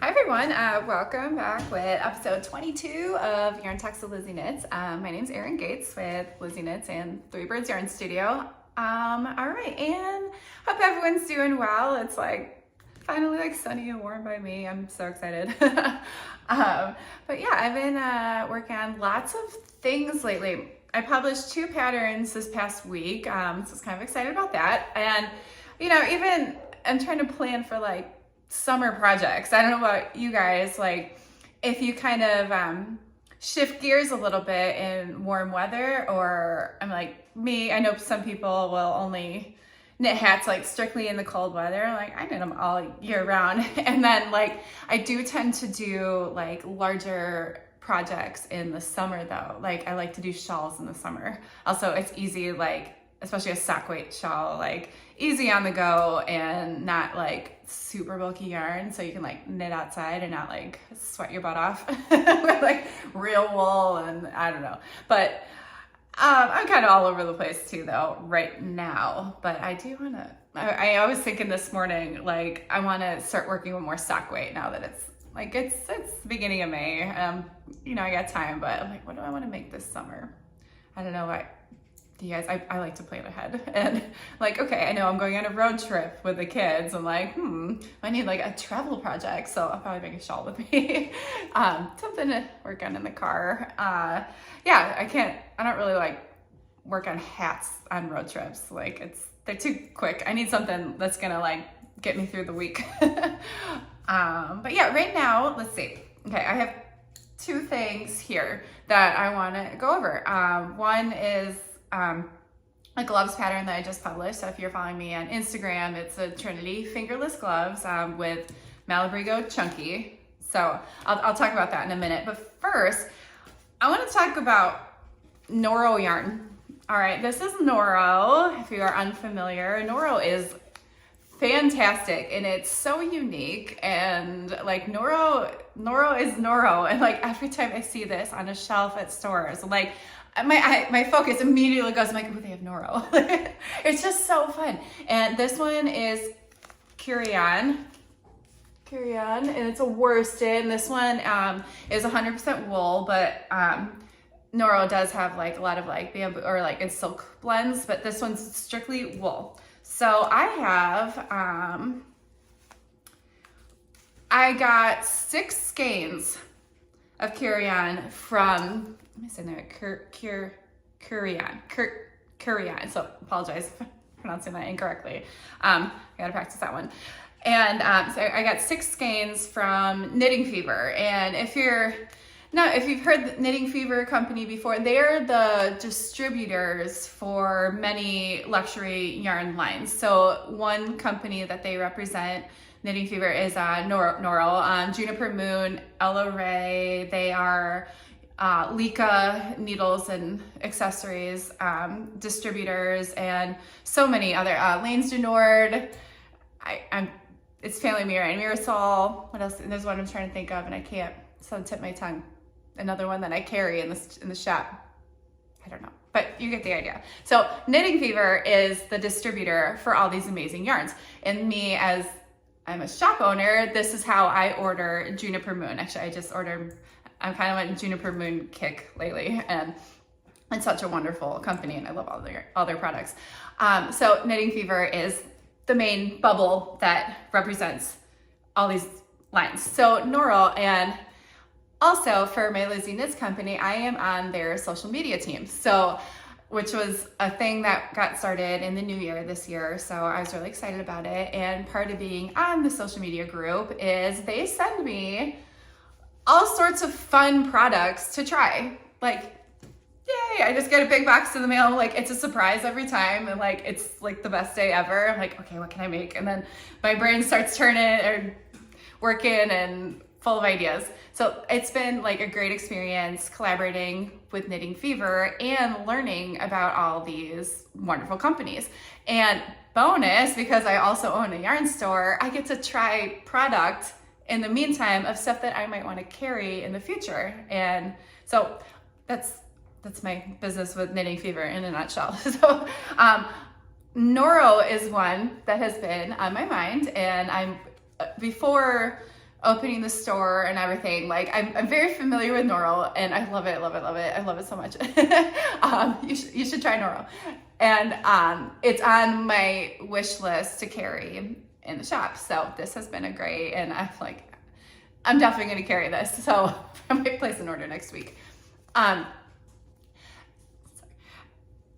Hi everyone, welcome back with episode 22 of Yarn Talks with Lizzy Knits. My name's Erin Gates with Lizzy Knits and Three Birds Yarn Studio. All right, and hope everyone's doing well. It's like finally like sunny and warm by me. I'm so excited. But yeah, I've been working on lots of things lately. I published 2 patterns this past week, so I was kind of excited about that. And you know, even I'm trying to plan for like summer projects. I don't know about you guys, like if you kind of shift gears a little bit in warm weather, or I'm like me, I know some people will only knit hats like strictly in the cold weather. Like I knit them all year round. And then like I do tend to do like larger projects in the summer though. Like I like to do shawls in the summer. Also it's easy, like especially a sock weight shawl, like easy on the go and not like super bulky yarn, so you can like knit outside and not like sweat your butt off with like real wool. And I don't know, but I'm kind of all over the place too though right now. But I do want to, I was thinking this morning, like I want to start working with more sock weight now that it's like it's beginning of May. You know, I got time, but I'm like, what do I want to make this summer? I don't know. You guys, I like to plan ahead, and like, okay, I know I'm going on a road trip with the kids. I'm like, I need like a travel project, so I'll probably make a shawl with me. Something to work on in the car. Yeah, I don't really like work on hats on road trips. Like they're too quick. I need something that's gonna like get me through the week. But yeah, right now, let's see. Okay, I have 2 things here that I want to go over. One is a gloves pattern that I just published. So if you're following me on Instagram, it's a Trinity Fingerless Gloves with Malabrigo Chunky. So I'll talk about that in a minute. But first, I want to talk about Noro Yarn. All right, this is Noro. If you are unfamiliar, Noro is fantastic and it's so unique, and like Noro is Noro, and like every time I see this on a shelf at stores, like my focus immediately goes, I'm like, oh, they have Noro. It's just so fun. And this one is Curion, and it's a worsted, and this one is 100% wool, but Noro does have like a lot of like bamboo or like in silk blends, but this one's strictly wool. So I have I got 6 skeins of Curion from, let me say that, Curion. So apologize for pronouncing that incorrectly. I gotta practice that one. And so I got 6 skeins from Knitting Fever. And if you've heard the Knitting Fever company before, they're the distributors for many luxury yarn lines. So one company that they represent, Knitting Fever, is Noro, Juniper Moon, Ella Ray. They are Lika needles and accessories distributors, and so many other Lanes du Nord. It's Family Mirror and Mirasol. What else? There's one I'm trying to think of, and I can't. So tip my tongue. Another one that I carry in the shop. I don't know, but you get the idea. So Knitting Fever is the distributor for all these amazing yarns, and me, as I'm a shop owner, this is how I order Juniper Moon. Actually, I'm kind of on Juniper Moon kick lately, and it's such a wonderful company, and I love all their products. So Knitting Fever is the main bubble that represents all these lines. So Noro, and also for my Lizzy Knits company, I am on their social media team. So, which was a thing that got started in the new year this year. So I was really excited about it. And part of being on the social media group is they send me all sorts of fun products to try. Like, yay, I just get a big box in the mail. Like, it's a surprise every time. And like, it's like the best day ever. I'm like, okay, what can I make? And then my brain starts turning or working and full of ideas. So it's been like a great experience collaborating with Knitting Fever and learning about all these wonderful companies. And bonus, because I also own a yarn store, I get to try product in the meantime of stuff that I might want to carry in the future. And so that's my business with Knitting Fever in a nutshell. So Noro is one that has been on my mind, and before opening the store and everything. Like I'm very familiar with Noro, and I love it, love it, love it. I love it so much. You should try Noro. And it's on my wish list to carry in the shop. So this has been a great, and I'm definitely going to carry this. So I might place an order next week.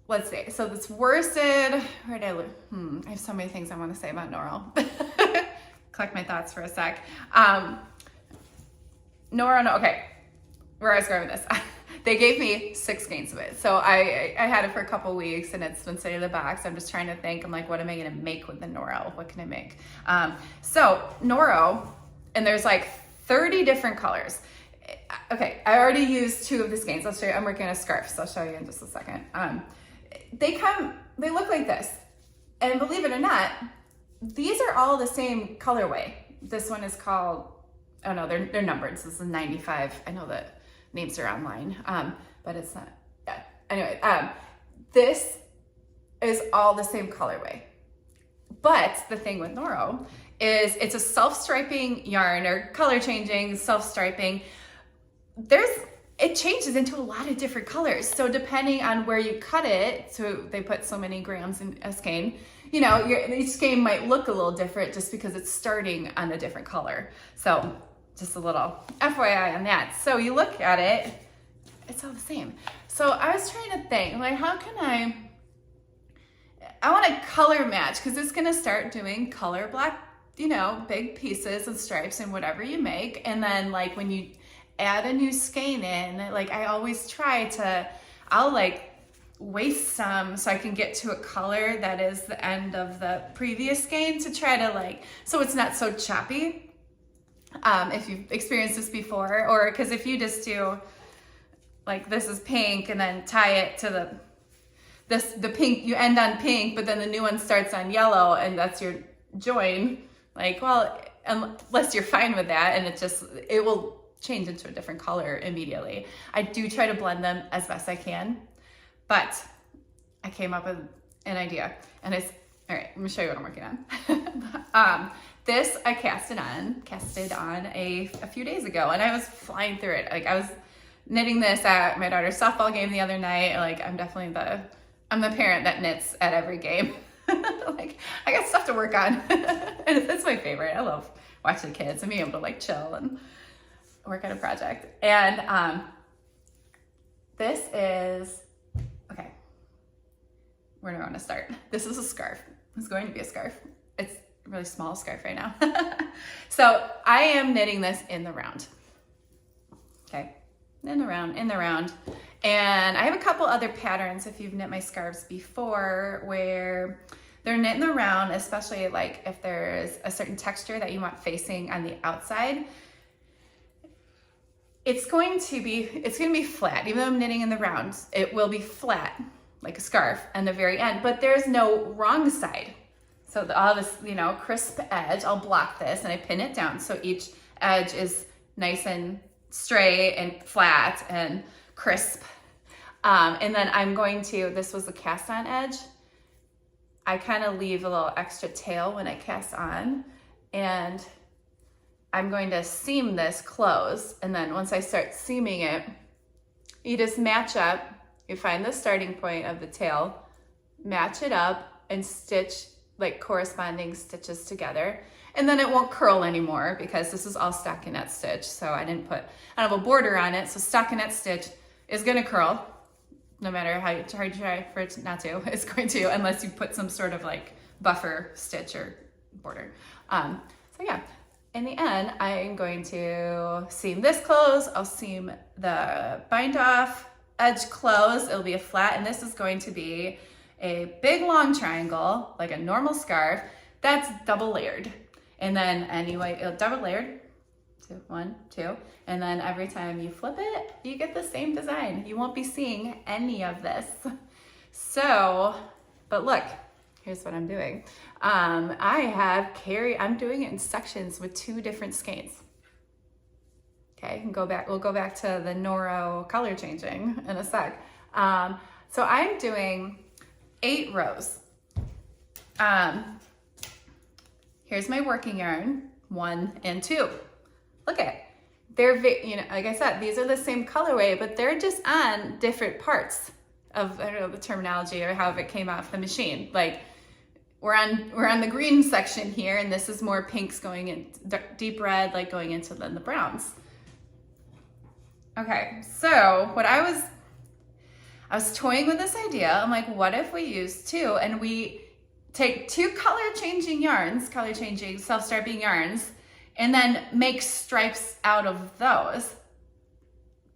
Let's see. So this worsted, where did I live? I have so many things I want to say about Noro. Collect my thoughts for a sec. Noro, no, okay. Where I was going with this. They gave me 6 skeins of it. So I had it for a couple weeks, and it's been sitting in the box. I'm just trying to think. I'm like, what am I going to make with the Noro? What can I make? So Noro, and there's like 30 different colors. Okay, I already used 2 of the skeins. I'll show you. I'm working on a scarf, so I'll show you in just a second. They look like this. And believe it or not, these are all the same colorway. This one is called, oh no, they're numbered. This is 95. I know the names are online, but it's not. Yeah. Anyway, this is all the same colorway. But the thing with Noro is it's a self-striping yarn, or color changing, self-striping. It changes into a lot of different colors. So depending on where you cut it, so they put so many grams in a skein, you know, each skein might look a little different just because it's starting on a different color. So just a little FYI on that. So you look at it, it's all the same. So I was trying to think, like, how can I want to color match, because it's going to start doing color block, you know, big pieces and stripes and whatever you make. And then like when you add a new skein in, like I always try to, I'll like waste some so I can get to a color that is the end of the previous skein, to try to like, so it's not so choppy. If you've experienced this before, or because if you just do like, this is pink and then tie it to the pink, you end on pink, but then the new one starts on yellow and that's your join. Like, well, unless you're fine with that, and it will change into a different color immediately. I do try to blend them as best I can, but I came up with an idea, and it's, all right, let me show you what I'm working on. This I casted on a few days ago, and I was flying through it. Like I was knitting this at my daughter's softball game the other night. Like I'm definitely I'm the parent that knits at every game. Like I got stuff to work on. And it's my favorite. I love watching the kids and being able to like chill and work on a project. And this is, okay, where do I want to start? This is a scarf. It's going to be a scarf. It's a really small scarf right now. So I am knitting this in the round. Okay, in the round. And I have a couple other patterns, if you've knit my scarves before, where they're knit in the round, especially like if there's a certain texture that you want facing on the outside. It's going to be flat. Even though I'm knitting in the round, it will be flat, like a scarf on the very end, but there's no wrong side. So all this, you know, crisp edge, I'll block this and I pin it down. So each edge is nice and straight and flat and crisp. And then I'm going to, this was the cast on edge. I kind of leave a little extra tail when I cast on, and I'm going to seam this close. And then once I start seaming it, you just match up, you find the starting point of the tail, match it up and stitch like corresponding stitches together. And then it won't curl anymore because this is all stockinette stitch. So I don't have a border on it. So stockinette stitch is gonna curl no matter how hard you try for it not to. It's going to, unless you put some sort of like buffer stitch or border. So yeah, in the end, I'm going to seam this close. I'll seam the bind off edge close. It'll be a flat, and this is going to be a big long triangle, like a normal scarf, that's double layered. And then anyway, it'll double layered, 1, 2, and then every time you flip it, you get the same design. You won't be seeing any of this. So, but look, here's what I'm doing. I'm doing it in sections with 2 different skeins. Okay, we'll go back to the Noro color changing in a sec. So I'm doing 8 rows. Here's my working yarn, 1 and 2. look at, they're, you know, like I said, these are the same colorway, but they're just on different parts of, I don't know the terminology or how it came off the machine. Like we're on the green section here, and this is more pinks going in, deep red, like going into then the browns. Okay, so what I was toying with this idea. I'm like, what if we use two and we take two color changing self-striping yarns, and then make stripes out of those.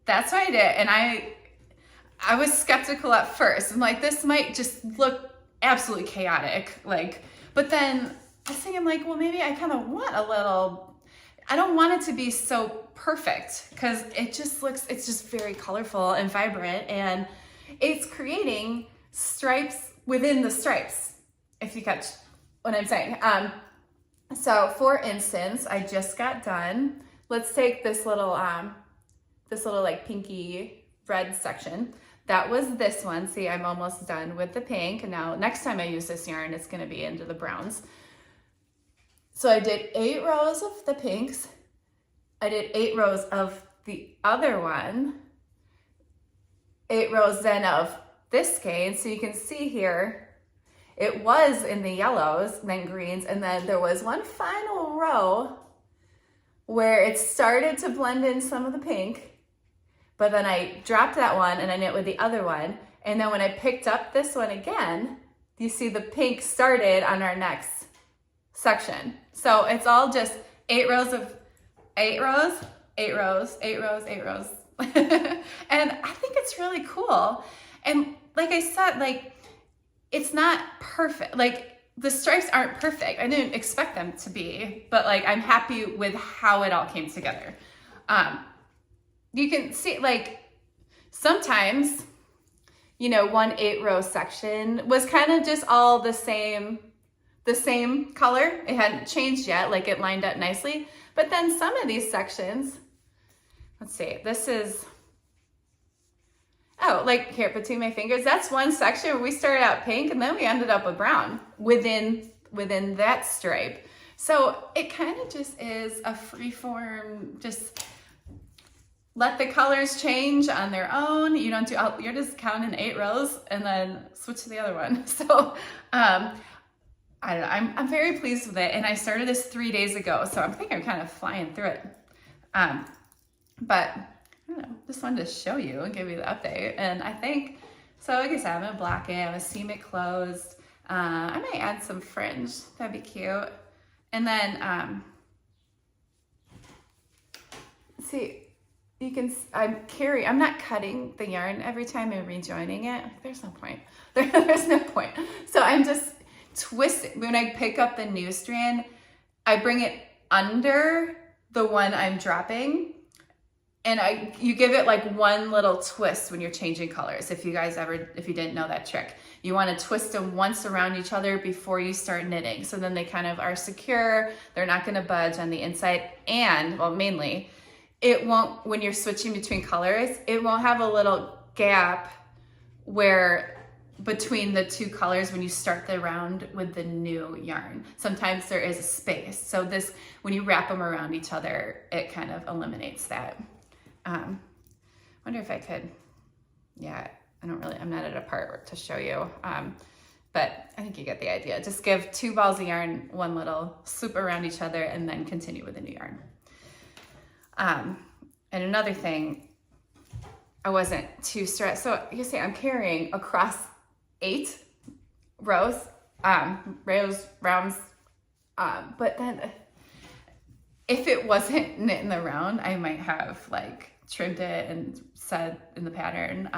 That's what I did. And I was skeptical at first. I'm like, this might just look absolutely chaotic. Like, but then I was thinking, like, well, maybe I kind of want a little, I don't want it to be so perfect, because it just looks, it's just very colorful and vibrant, and it's creating stripes within the stripes, if you catch what I'm saying. So for instance, I just got done. Let's take this little like pinky red section. That was this one. See, I'm almost done with the pink. Now, next time I use this yarn, it's gonna be into the browns. So I did 8 rows of the pinks. I did 8 rows of the other one. 8 rows then of this skein. So you can see here, it was in the yellows, then greens, and then there was one final row where it started to blend in some of the pink, but then I dropped that one and I knit with the other one. And then when I picked up this one again, you see the pink started on our next section. So it's all just 8 rows of 8 rows, 8 rows, 8 rows, 8 rows. And I think it's really cool. And like I said, like, it's not perfect. Like, the stripes aren't perfect. I didn't expect them to be, but like, I'm happy with how it all came together. You can see, like, sometimes, you know, one 8-row section was kind of just all the same color. It hadn't changed yet, like it lined up nicely. But then some of these sections, let's see, this is, oh, like here between my fingers, that's one section where we started out pink and then we ended up with brown within that stripe. So it kind of just is a free form, just let the colors change on their own. You don't do, you're just counting 8 rows and then switch to the other one. So I don't know, I'm very pleased with it. And I started this 3 days ago, so I think I'm kind of flying through it. But I don't know, just wanted to show you and give you the update. And I think, so like I said, I'm gonna block it, I'm gonna seam it closed. I might add some fringe, that'd be cute. And then, see, you can, I'm not cutting the yarn every time I'm rejoining it. There's no point, there's no point. So I'm just twisting. When I pick up the new strand, I bring it under the one I'm dropping, and you give it like one little twist when you're changing colors. If you didn't know that trick, you want to twist them once around each other before you start knitting. So then they kind of are secure. They're not going to budge on the inside. And, well, mainly, it won't, when you're switching between colors, it won't have a little gap between the two colors when you start the round with the new yarn. Sometimes there is a space. So this, when you wrap them around each other, it kind of eliminates that. Wonder if I could, yeah, I'm not at a part to show you, but I think you get the idea. Just give 2 balls of yarn, one little swoop around each other, and then continue with the new yarn. And another thing, I wasn't too stressed. So you see, I'm carrying across 8 rows, rounds, but then if it wasn't knit in the round, I might have like trimmed it and said in the pattern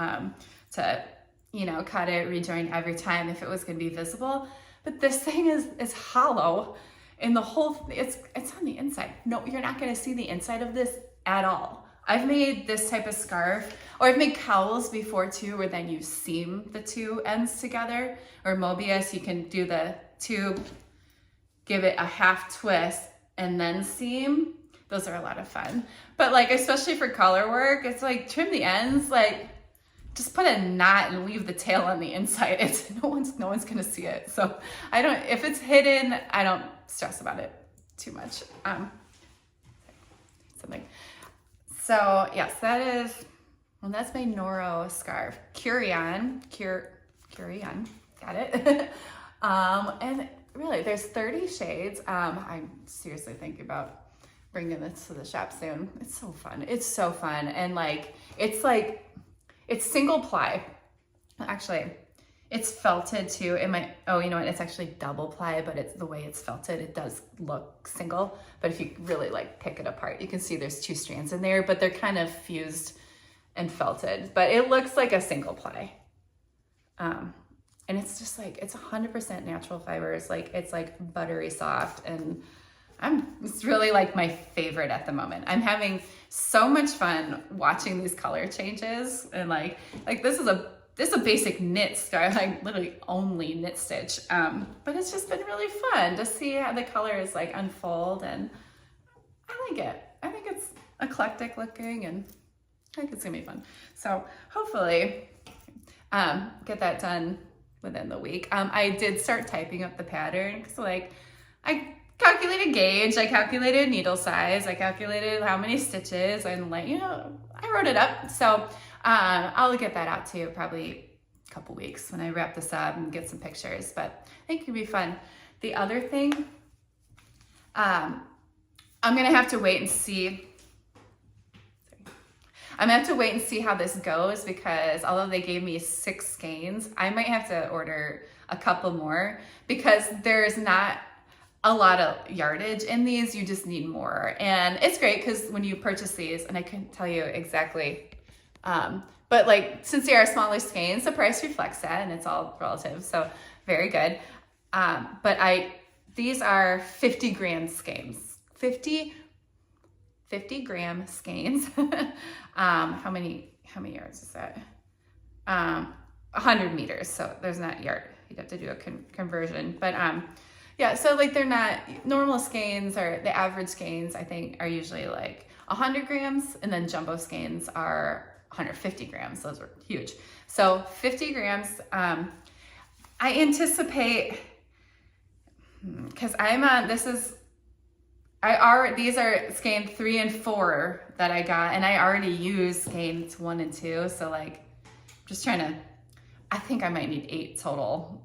to, you know, cut it, rejoin every time if it was going to be visible. But this thing is hollow, and the whole, it's on the inside. No, you're not going to see the inside of this at all. I've made this type of scarf, or I've made cowls before too, where then you seam the 2 ends together, or Mobius, you can do the tube, give it a half twist, and then seam. Those are a lot of fun. But like, especially for color work, it's like trim the ends, like just put a knot and leave the tail on the inside. It's no one's gonna see it. So if it's hidden, I don't stress about it too much. something. So yes, and that's my Noro scarf. Curion, got it. And really, there's 30 shades. I'm seriously thinking about bringing this to the shop soon. It's so fun. It's so fun. And it's single ply. Actually, it's felted too. Oh, you know what? It's actually double ply, but it's the way it's felted, it does look single. But if you really pick it apart, you can see there's 2 strands in there, but they're kind of fused and felted. But it looks like a single ply. And it's just it's 100% natural fibers. It's buttery soft, and it's really my favorite at the moment. I'm having so much fun watching these color changes, and this is a basic knit scarf. I literally only knit stitch, but it's just been really fun to see how the colors unfold, and I like it. I think it's eclectic looking, and I think it's gonna be fun. So hopefully get that done within the week. I did start typing up the pattern because I calculated gauge, I calculated needle size, I calculated how many stitches, and I wrote it up. So I'll get that out to you probably a couple weeks when I wrap this up and get some pictures, but I think it'd be fun. The other thing, I'm gonna have to wait and see. I'm gonna have to wait and see how this goes, because although they gave me 6 skeins, I might have to order a couple more because there's not a lot of yardage in these. You just need more. And it's great because when you purchase these, and I couldn't tell you exactly, but since they are smaller skeins, the price reflects that, and it's all relative. So very good. But these are 50 gram skeins, 50 gram skeins. How many yards is that? 100 meters. So there's not yard. You'd have to do a conversion, but, yeah, so they're not normal skeins, or the average skeins I think are usually 100 grams, and then jumbo skeins are 150 grams. Those are huge. So 50 grams. I anticipate, because these are skein 3 and 4 that I got, and I already used skeins 1 and 2. So just I think I might need 8 total.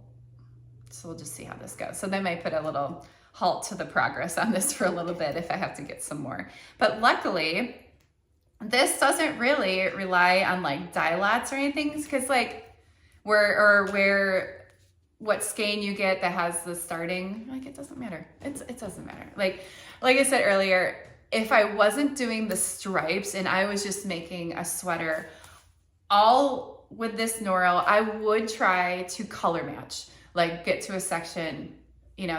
So we'll just see how this goes. So they might put a little halt to the progress on this for a little bit if I have to get some more. But luckily, this doesn't really rely on dye lots or anything, because what skein you get that has the starting, it doesn't matter. It doesn't matter. Like I said earlier, if I wasn't doing the stripes and I was just making a sweater all with this Noro, I would try to color match. Get to a section,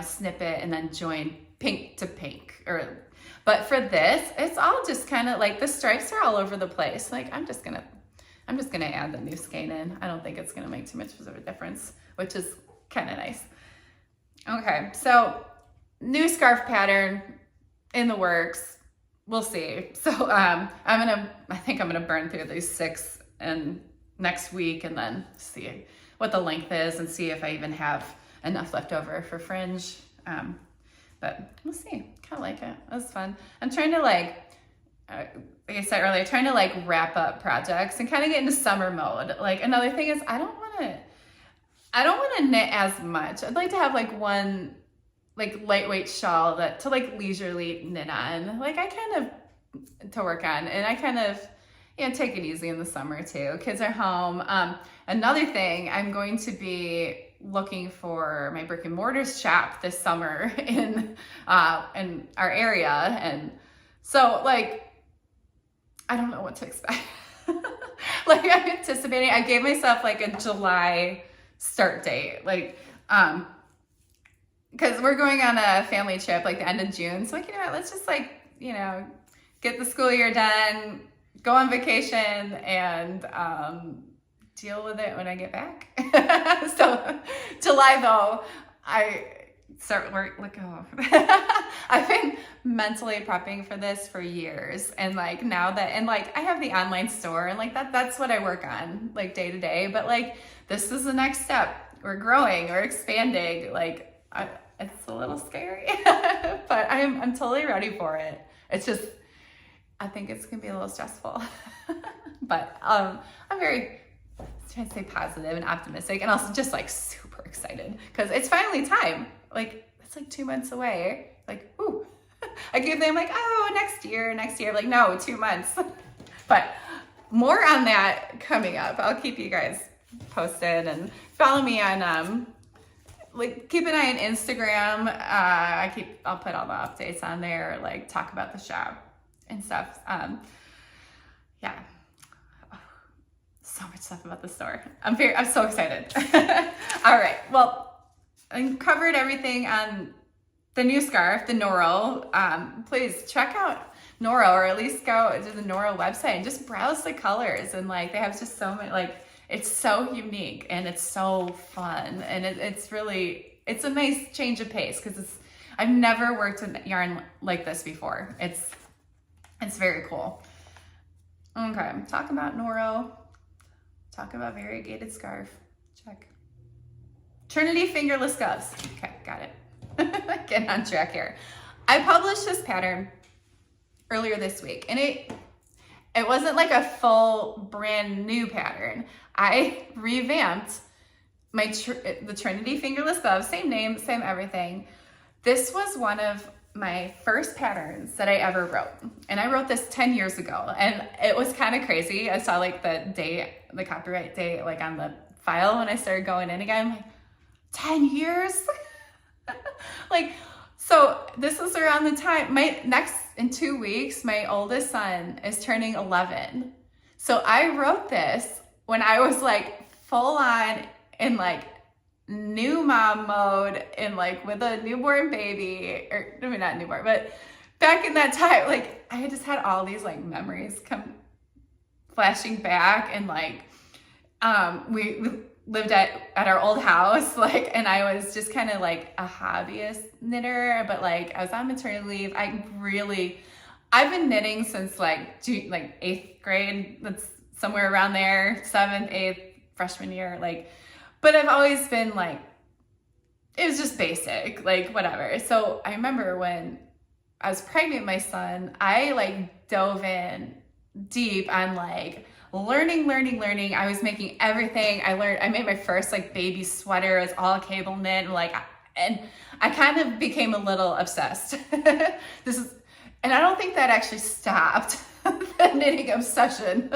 snip it, and then join pink to pink. But for this, it's all just kind of the stripes are all over the place. I'm just gonna add the new skein in. I don't think it's gonna make too much of a difference, which is kind of nice. Okay, so new scarf pattern in the works. We'll see. So I think I'm gonna burn through these 6 and next week, and then see what the length is and see if I even have enough left over for fringe. But we'll see. Kind of like it. It was fun. I'm trying to like I said earlier, trying to wrap up projects and kind of get into summer mode. Another thing is I don't want to knit as much. I'd like to have one lightweight shawl to leisurely knit on. I kind of to work on, and I kind of take it easy in the summer too. Kids are home. Another thing, I'm going to be looking for my brick and mortar shop this summer in our area, and so I don't know what to expect. I'm anticipating. I gave myself a July start date, because we're going on a family trip the end of June. So you know what? Let's just get the school year done, go on vacation, and deal with it when I get back. So July though, I start work. I've been mentally prepping for this for years, and now that, and I have the online store, and that's what I work on day to day. But this is the next step. We're growing, we're expanding. It's a little scary, but I'm totally ready for it. It's just I think it's gonna be a little stressful, but I'm very trying to stay positive and optimistic, and also just like super excited because it's finally time. Like it's like 2 months away. Like, ooh, I keep thinking like, oh, next year. Like, no, 2 months. But more on that coming up. I'll keep you guys posted, and follow me on like keep an eye on Instagram. I'll put all the updates on there, like talk about the shop and stuff. Yeah. So much stuff about the store. I'm so excited. All right. Well, I covered everything on the new scarf, the Noro. Please check out Noro, or at least go to the Noro website and just browse the colors. And like, they have just so many, like, it's so unique and it's so fun. And it's a nice change of pace because I've never worked with yarn like this before. It's very cool. Okay, talk about Noro. Talk about variegated scarf. Check. Trinity Fingerless Gloves. Okay, got it. Getting on track here. I published this pattern earlier this week, and it wasn't like a full brand new pattern. I revamped the Trinity Fingerless Gloves, same name, same everything. This was one of my first patterns that I ever wrote. And I wrote this 10 years ago, and it was kind of crazy. I saw like the copyright date, like on the file when I started going in again. I'm like, 10 years? Like, so this is around the time, in 2 weeks, my oldest son is turning 11. So I wrote this when I was like full on in like new mom mode, and like with a newborn baby, or I mean not newborn, but back in that time, like I just had all these like memories come flashing back, and like we lived at our old house, like, and I was just kind of like a hobbyist knitter, but like I was on maternity leave. I've been knitting since like 8th grade. That's somewhere around there, 7th, 8th, freshman year, like. But I've always been like, it was just basic, like whatever. So I remember when I was pregnant with my son, I like dove in deep on like learning. I was making everything. I made my first like baby sweater. It was all cable knit, and I kind of became a little obsessed. And I don't think that actually stopped the knitting obsession.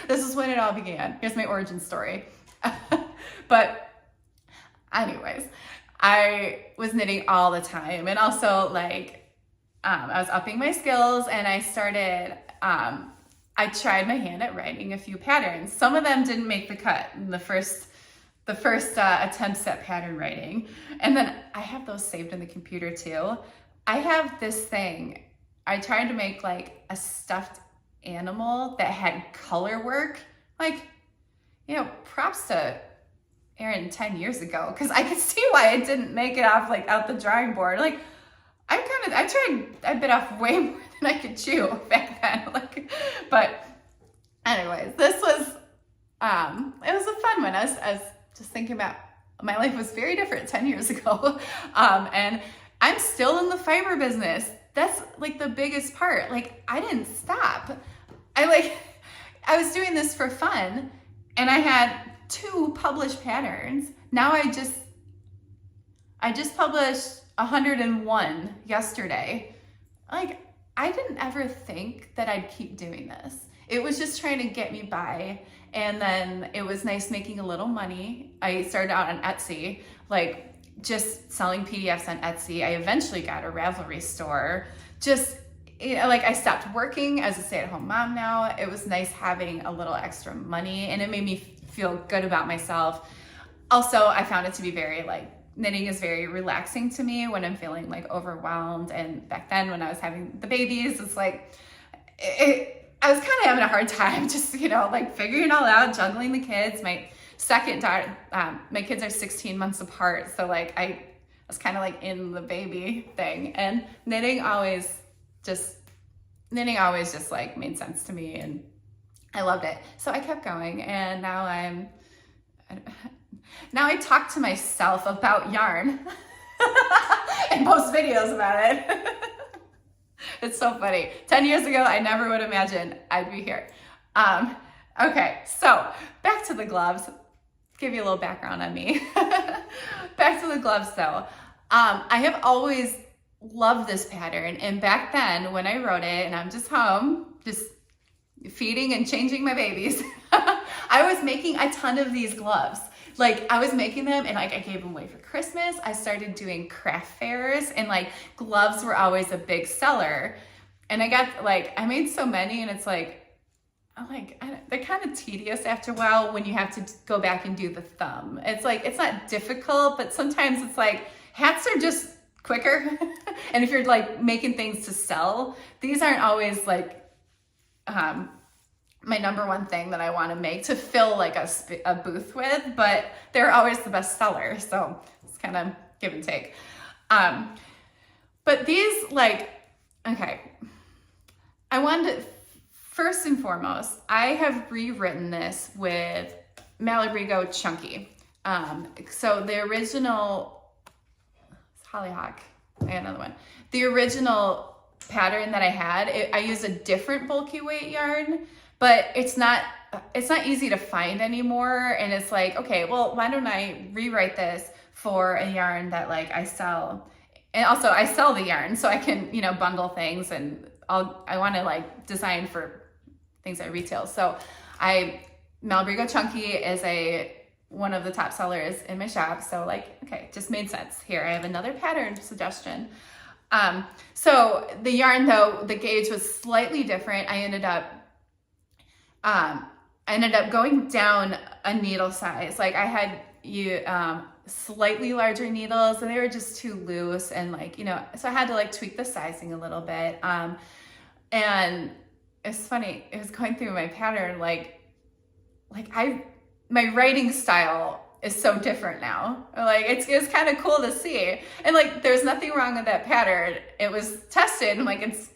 This is when it all began. Here's my origin story. But anyways, I was knitting all the time, and also like I was upping my skills, and I started I tried my hand at writing a few patterns. Some of them didn't make the cut in the first attempts at pattern writing, and then I have those saved in the computer too. I have this thing. I tried to make like a stuffed animal that had color work, like, you know, props to Erin 10 years ago, because I could see why I didn't make it off like out the drawing board. Like I bit off way more than I could chew back then. Like, but anyways, this was it was a fun one. I was just thinking about my life was very different 10 years ago. And I'm still in the fiber business. That's like the biggest part. Like I didn't stop. I was doing this for fun, and I had 2 published patterns. Now I just published 101 yesterday. Like I didn't ever think that I'd keep doing this. It was just trying to get me by. And then it was nice making a little money. I started out on Etsy, like just selling PDFs on Etsy. I eventually got a Ravelry store. Just, you know, like I stopped working as a stay-at-home mom now. It was nice having a little extra money, and it made me feel good about myself. Also, I found it to be very like, knitting is very relaxing to me when I'm feeling like overwhelmed. And back then when I was having the babies, it's like, I was kind of having a hard time just, you know, like figuring it all out, juggling the kids. My second daughter, my kids are 16 months apart. So like I was kind of like in the baby thing, and knitting always just like made sense to me, and I loved it. So I kept going, and now I talk to myself about yarn and post videos about it. It's so funny. 10 years ago, I never would imagine I'd be here. Okay, so back to the gloves. Give you a little background on me. Back to the gloves though. I have always loved this pattern. And back then when I wrote it and I'm just home, just feeding and changing my babies, I was making a ton of these gloves. Like I was making them and like I gave them away for Christmas. I started doing craft fairs and like gloves were always a big seller. And I got like, I made so many and it's like, they're kind of tedious after a while when you have to go back and do the thumb. It's like, it's not difficult, but sometimes it's like, hats are just quicker. And if you're like making things to sell, these aren't always like, my number one thing that I want to make to fill like a booth with, but they're always the best seller. So it's kind of give and take. But these like, okay, I wanted to, first and foremost, I have rewritten this with Malabrigo Chunky. So the original, Hollyhock, I got another one. The original pattern that I had, I used a different bulky weight yarn, but it's not easy to find anymore. And it's like, okay, well, why don't I rewrite this for a yarn that like I sell? And also I sell the yarn so I can, you know, bundle things and I want to like design for things at retail. So Malabrigo Chunky is one of the top sellers in my shop. So like, okay, just made sense. Here, I have another pattern suggestion. So the yarn though, the gauge was slightly different. I ended up going down a needle size. Like I had slightly larger needles and they were just too loose and like, you know, so I had to like tweak the sizing a little bit. And it's funny, it was going through my pattern, my writing style is so different now. Like it's kind of cool to see. And like, there's nothing wrong with that pattern. It was tested and like, it's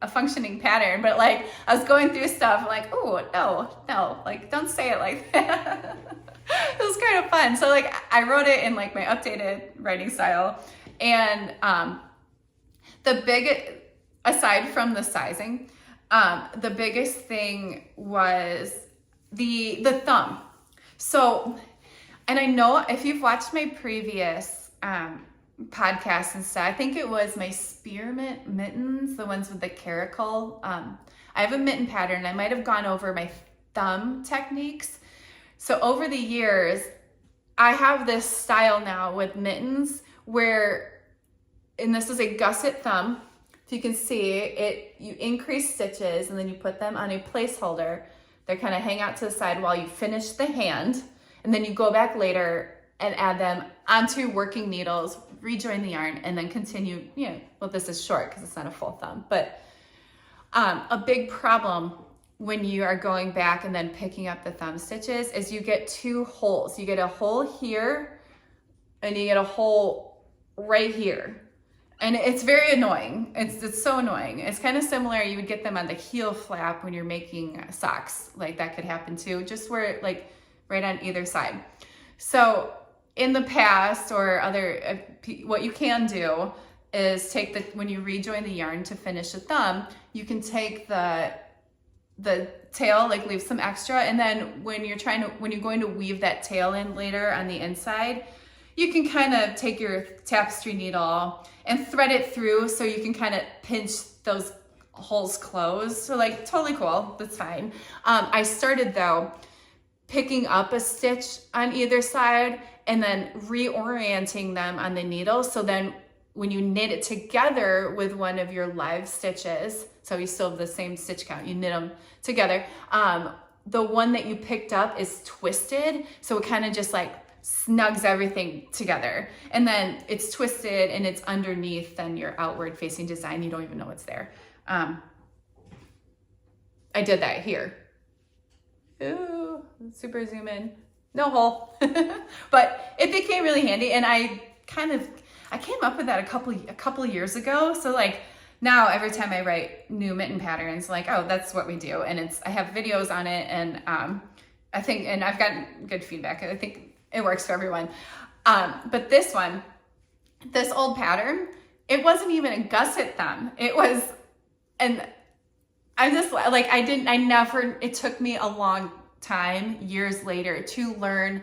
a functioning pattern, but like I was going through stuff I'm like, oh, no, like don't say it like that. It was kind of fun. So like I wrote it in like my updated writing style. And aside from the sizing, the biggest thing was the thumb. So, and I know if you've watched my previous podcasts and stuff, I think it was my spearmint mittens, the ones with the caracal. I have a mitten pattern. I might have gone over my thumb techniques. So over the years, I have this style now with mittens and this is a gusset thumb. If you can see it, you increase stitches and then you put them on a placeholder. They kind of hang out to the side while you finish the hand. And then you go back later and add them onto working needles, rejoin the yarn, and then continue, well, this is short because it's not a full thumb. But a big problem when you are going back and then picking up the thumb stitches is you get two holes. You get a hole here and you get a hole right here. And it's very annoying. It's so annoying. It's kind of similar. You would get them on the heel flap when you're making socks. Like that could happen too, just where like right on either side. So in the past or what you can do is when you rejoin the yarn to finish the thumb, you can take the tail, like leave some extra. And then when you're going to weave that tail in later on the inside, you can kind of take your tapestry needle and thread it through so you can kind of pinch those holes closed. So like totally cool, that's fine. I started though picking up a stitch on either side and then reorienting them on the needle. So then when you knit it together with one of your live stitches, so you still have the same stitch count, you knit them together. The one that you picked up is twisted. So it kind of just like snugs everything together. And then it's twisted and it's underneath then your outward facing design. You don't even know it's there. I did that here. Ooh, super zoom in. No hole. But it became really handy. And I came up with that a couple of years ago. So like now every time I write new mitten patterns, like, oh, that's what we do. And I have videos on it. And and I've gotten good feedback. I think it works for everyone. But this old pattern, it wasn't even a gusset thumb. It was And I'm just like, it took me a long time, years later, to learn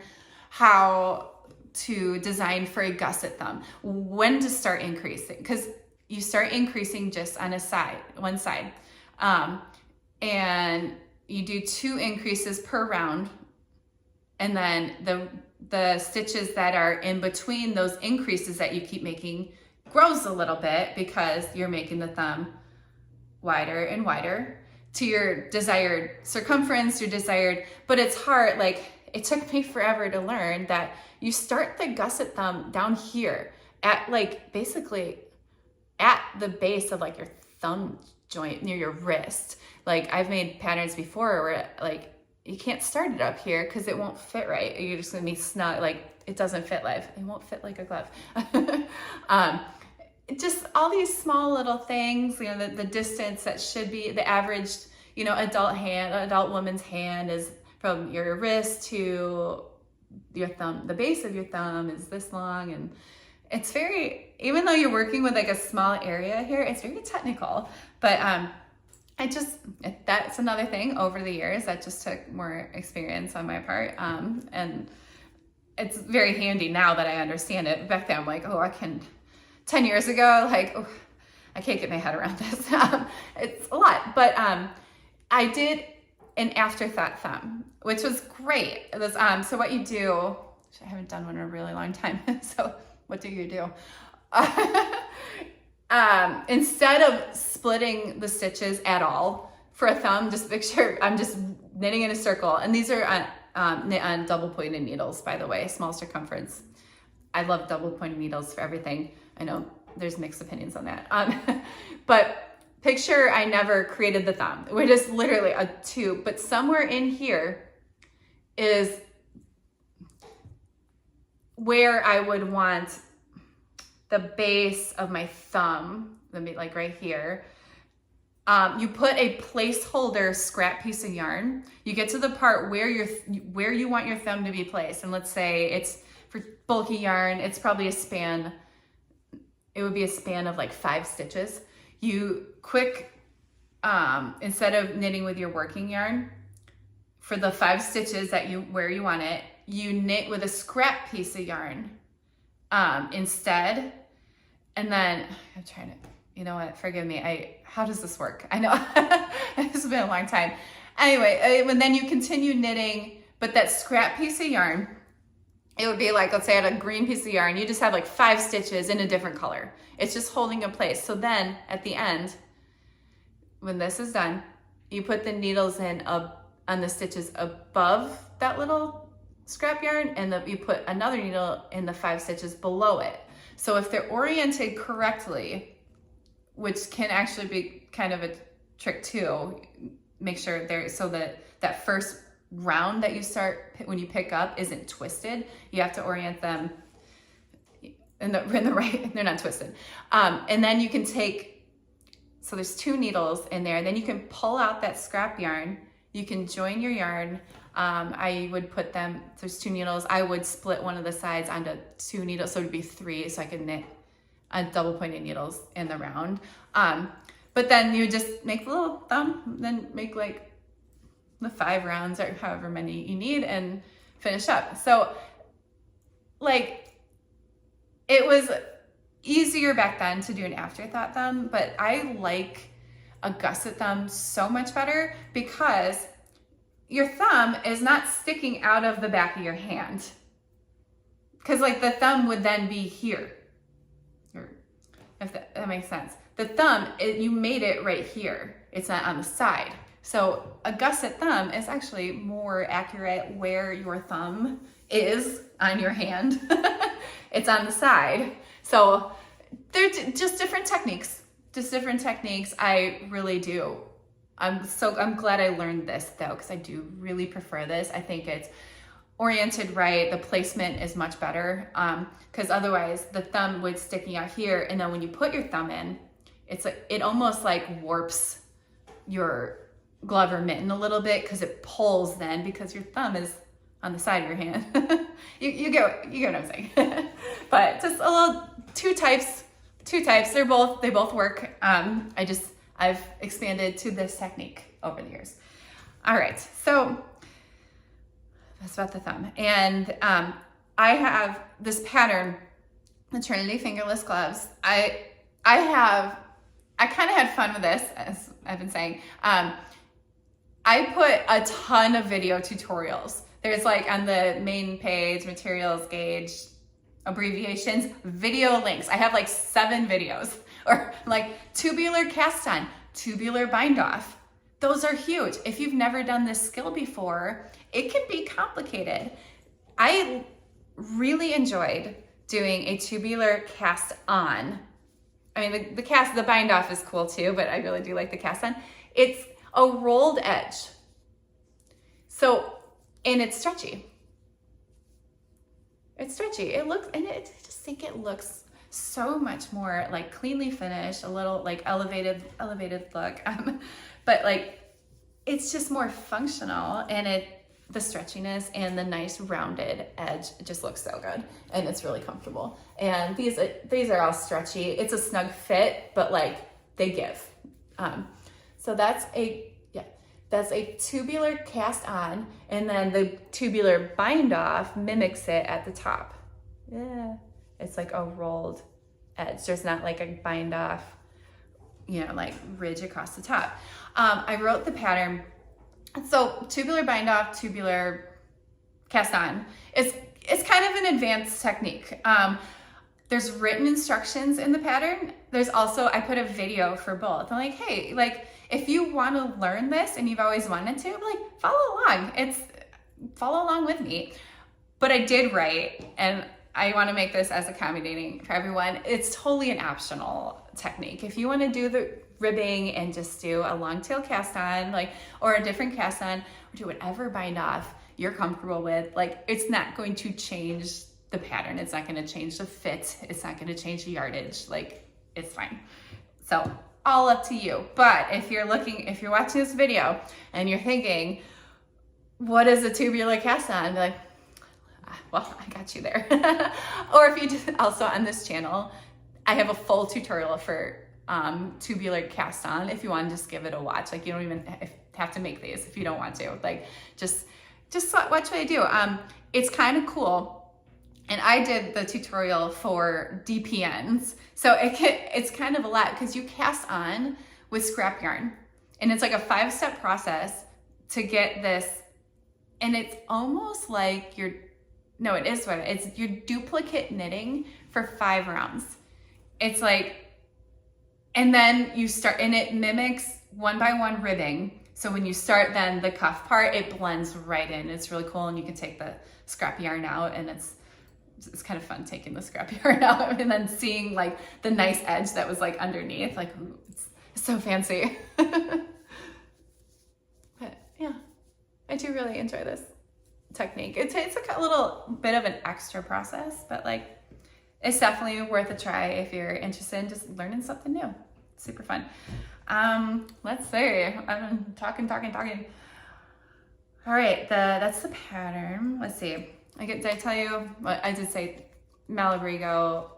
how to design for a gusset thumb, when to start increasing, because you start increasing just on one side. And you do 2 increases per round. And then the stitches that are in between those increases that you keep making grows a little bit, because you're making the thumb wider and wider to your desired circumference, but it's hard. Like, it took me forever to learn that you start the gusset thumb down here at basically at the base of your thumb joint near your wrist. Like, I've made patterns before where you can't start it up here because it won't fit right. You're just gonna be snug, it doesn't fit live. It won't fit like a glove. Just all these small little things, the distance that should be the average, adult woman's hand is from your wrist to your thumb. The base of your thumb is this long, and it's even though you're working with a small area here, it's very technical. But that's another thing over the years that just took more experience on my part. And it's very handy now that I understand it. Back then I'm like, 10 years ago, I can't get my head around this. It's a lot, but I did an afterthought thumb, which was great. It was, so what you do, I haven't done one in a really long time. So what do you do? Instead of splitting the stitches at all for a thumb, just picture I'm just knitting in a circle. And these are knit on double pointed needles, by the way, small circumference. I love double pointed needles for everything. I know there's mixed opinions on that. But picture I never created the thumb. We're just literally a tube, but somewhere in here is where I would want the base of my thumb, let me right here. You put a placeholder scrap piece of yarn. You get to the part where you want your thumb to be placed. And let's say it's for bulky yarn, it's probably it would be a span of 5 stitches. You instead of knitting with your working yarn, for the 5 stitches where you want it, you knit with a scrap piece of yarn instead. And then I'm trying to, you know what, forgive me. How does this work? I know this has been a long time. Anyway, and then you continue knitting, but that scrap piece of yarn, it would be let's say I had a green piece of yarn, you just have 5 stitches in a different color. It's just holding in place. So then at the end, when this is done, you put the needles in on the stitches above that little scrap yarn, and you put another needle in the 5 stitches below it. So if they're oriented correctly, which can actually be kind of a trick too, make sure so that first round that you start when you pick up isn't twisted. You have to orient them in the right, they're not twisted. And then you can so there's 2 needles in there, and then you can pull out that scrap yarn. You can join your yarn. I would put there's 2 needles. I would split one of the sides onto 2 needles, so it'd be 3, so I could knit on double pointed needles in the round. But then you just make the little thumb, then make the 5 rounds or however many you need, and finish up. So it was easier back then to do an afterthought thumb, but I like a gusset thumb so much better because your thumb is not sticking out of the back of your hand. Because the thumb would then be here. If that makes sense. The thumb, you made it right here. It's not on the side. So a gusset thumb is actually more accurate where your thumb is on your hand. It's on the side. So they're just different techniques. I really do. I'm glad I learned this though, because I do really prefer this. I think it's oriented right. The placement is much better. Because otherwise the thumb would sticking out here. And then when you put your thumb in, it almost warps your glove or mitten a little bit, because it pulls then, because your thumb is on the side of your hand. you get what I'm saying. But just a little two types. They both work. I've expanded to this technique over the years. All right, so that's about the thumb. And I have this pattern, the Trinity Fingerless Gloves. I kind of had fun with this, as I've been saying. I put a ton of video tutorials. There's like on the main page, materials, gauge, abbreviations, video links. I have like 7 videos, or like tubular cast on, tubular bind off. Those are huge. If you've never done this skill before, it can be complicated. I really enjoyed doing a tubular cast on. I mean, the bind off is cool too, but I really do like the cast on. It's a rolled edge. So, and it's stretchy. It's stretchy. It looks, and I just think it looks so much more like cleanly finished, a little like elevated look. But like, it's just more functional, and the stretchiness and the nice rounded edge, it just looks so good, and it's really comfortable. And these are all stretchy. It's a snug fit, but like they give. So that's a tubular cast on, and then the tubular bind off mimics it at the top. Yeah, it's like a rolled edge. There's not like a bind off, like ridge across the top. I wrote the pattern. So tubular bind off, tubular cast on. It's kind of an advanced technique. There's written instructions in the pattern. There's also, I put a video for both. I'm like, hey, like if you want to learn this and you've always wanted to, like follow along with me. But I did write, and I want to make this as accommodating for everyone. It's totally an optional technique. If you want to do the ribbing and just do a long tail cast on, or a different cast on, or do whatever bind off you're comfortable with, it's not going to change the pattern. It's not going to change the fit. It's not going to change the yardage. It's fine. So all up to you. But if you're watching this video and you're thinking, what is a tubular cast on? Be like, well, I got you there. Or if you just, also on this channel, I have a full tutorial for tubular cast on if you want to just give it a watch. You don't even have to make these if you don't want to. Just watch what I do. It's kind of cool. And I did the tutorial for DPNs. So it's kind of a lot because you cast on with scrap yarn. And it's like a 5-step process to get this. And it's almost like it's your duplicate knitting for 5 rounds. It's like, and then you start, and it mimics 1x1 ribbing. So when you start then the cuff part, it blends right in. It's really cool. And you can take the scrap yarn out, and it's kind of fun taking the scrap yarn out and then seeing the nice edge that was underneath. Ooh, it's so fancy. But yeah, I do really enjoy this technique. It's a little bit of an extra process, but it's definitely worth a try if you're interested in just learning something new. Super fun. Let's see. I've been talking. All right, that's the pattern. Let's see. Did I tell you? Well, I did say Malabrigo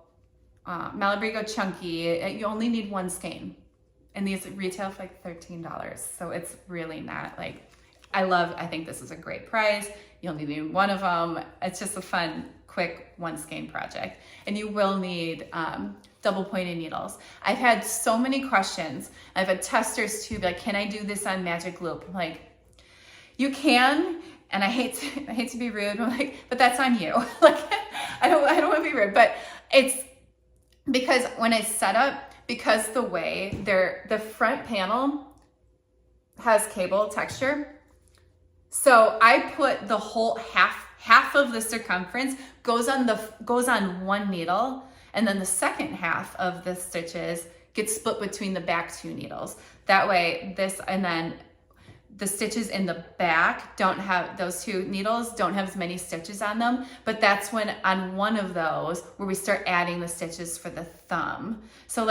chunky. You only need 1 skein, and these retail for $13. So it's really not I think this is a great price. You only need 1 of them. It's just a fun, quick 1 skein project, and you will need double pointed needles. I've had so many questions. I've had testers too be like, "Can I do this on magic loop?" I'm like, you can. And I hate to be rude, but that's on you. I don't want to be rude, but it's because when I set up, because the way the front panel has cable texture, so I put the whole half of the circumference goes on 1 needle, and then the second half of the stitches gets split between the back 2 needles. That way, and then the stitches in the back those 2 needles don't have as many stitches on them, but that's when on one of those where we start adding the stitches for the thumb. So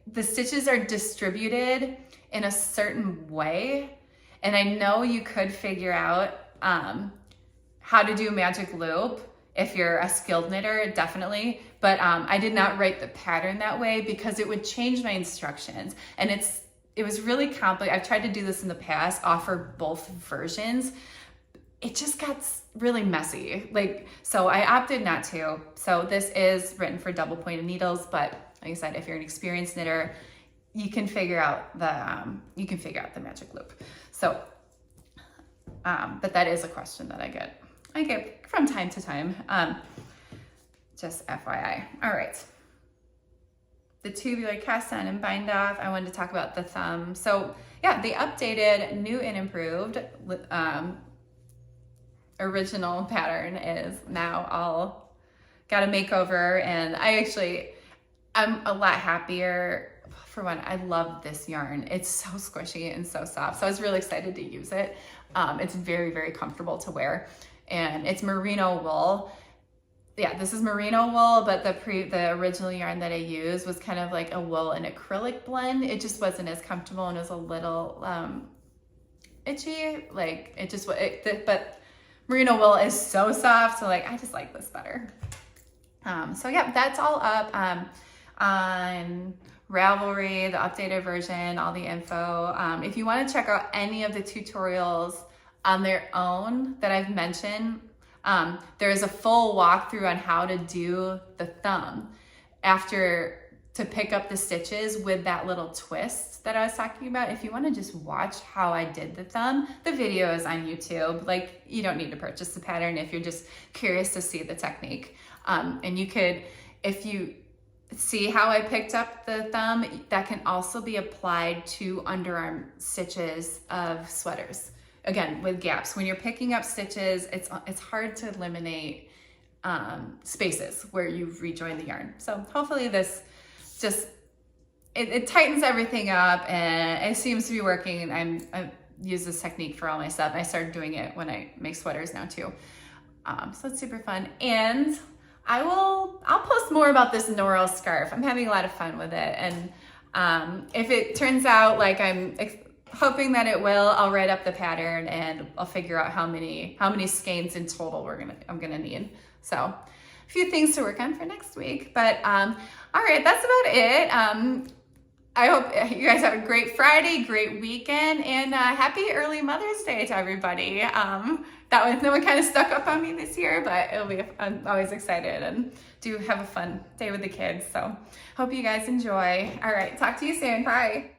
the stitches are distributed in a certain way, and I know you could figure out how to do magic loop if you're a skilled knitter, definitely, but I did not write the pattern that way because it would change my instructions, and it was really complicated. I've tried to do this in the past, offer both versions. It just got really messy. Like, so I opted not to. So this is written for double pointed needles, but like I said, if you're an experienced knitter, you can figure out the magic loop. So, but that is a question that I get from time to time. Just FYI. All right. The tubular cast on and bind off. I wanted to talk about the thumb. So yeah, they updated, new and improved. Original pattern is now all got a makeover, and I'm a lot happier. For one, I love this yarn. It's so squishy and so soft. So I was really excited to use it. It's very, very comfortable to wear, and it's merino wool. Yeah, this is merino wool, but the original yarn that I used was kind of like a wool and acrylic blend. It just wasn't as comfortable, and it was a little itchy. Like but merino wool is so soft, so like I just like this better. So yeah, that's all up on Ravelry, the updated version, all the info. If you want to check out any of the tutorials on their own that I've mentioned, there's a full walkthrough on how to do the thumb to pick up the stitches with that little twist that I was talking about. If you want to just watch how I did the thumb, the video is on YouTube. Like, you don't need to purchase the pattern if you're just curious to see the technique. And you could, if you see how I picked up the thumb, that can also be applied to underarm stitches of sweaters. Again, with gaps. When you're picking up stitches, it's hard to eliminate spaces where you've rejoined the yarn. So hopefully this just, it tightens everything up, and it seems to be working. I've used this technique for all my stuff. I started doing it when I make sweaters now too. So it's super fun. And I'll post more about this Noro scarf. I'm having a lot of fun with it. And if it turns out like I'm hoping that it will, I'll write up the pattern and I'll figure out how many skeins in total I'm gonna need. So a few things to work on for next week. But all right, that's about it. I hope you guys have a great Friday, great weekend, and happy early Mother's Day to everybody. That one kind of stuck up on me this year, but I'm always excited and do have a fun day with the kids. So hope you guys enjoy. All right, talk to you soon. Bye.